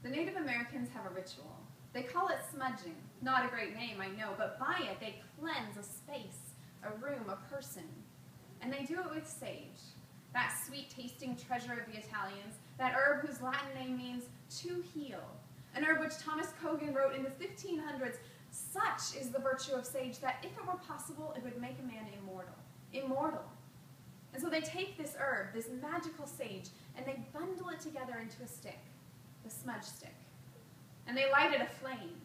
The Native Americans have a ritual. They call it smudging. Not a great name, I know, but by it they cleanse a space, a room, a person. And they do it with sage, that sweet-tasting treasure of the Italians, that herb whose Latin name means to heal, an herb which Thomas Cogan wrote in the 1500s, such is the virtue of sage that if it were possible, it would make a man immortal. Immortal. And so they take this herb, this magical sage, and they bundle it together into a stick, the smudge stick. And they light it aflame,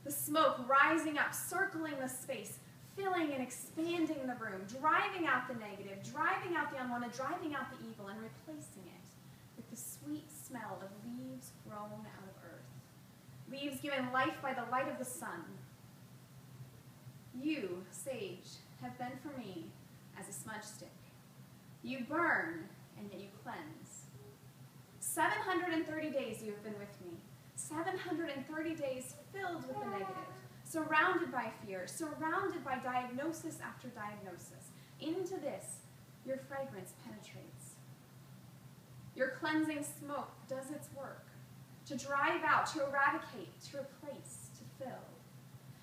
the smoke rising up, circling the space, filling and expanding the room, driving out the negative, driving out the unwanted, driving out the evil, and replacing it with the sweet smell of leaves grown out of earth, leaves given life by the light of the sun. You, sage, have been for me as a smudge stick. You burn, and yet you cleanse. 730 days you have been with me. 730 days filled with the negative, surrounded by fear, surrounded by diagnosis after diagnosis. Into this, your fragrance penetrates. Your cleansing smoke does its work, to drive out, to eradicate, to replace, to fill.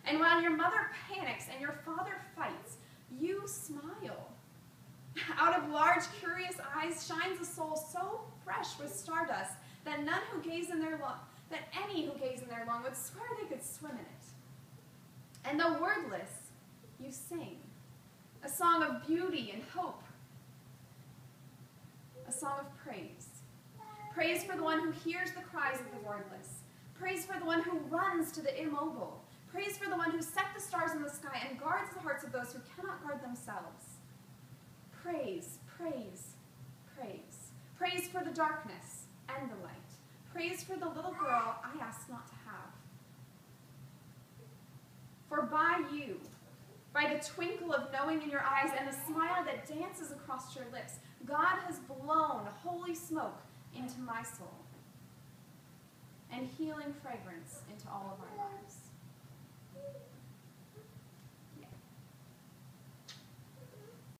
And while your mother panics and your father fights, you smile. Out of large, curious eyes shines a soul so fresh with stardust that any who gaze in their long would swear they could swim in it. And though wordless, you sing a song of beauty and hope, a song of praise. Praise for the one who hears the cries of the wordless. Praise for the one who runs to the immobile. Praise for the one who set the stars in the sky and guards the hearts of those who cannot guard themselves. Praise, praise, praise. Praise for the darkness and the light. Praise for the little girl I asked not to have. For by you, by the twinkle of knowing in your eyes and the smile that dances across your lips, God has blown holy smoke into my soul and healing fragrance into all of our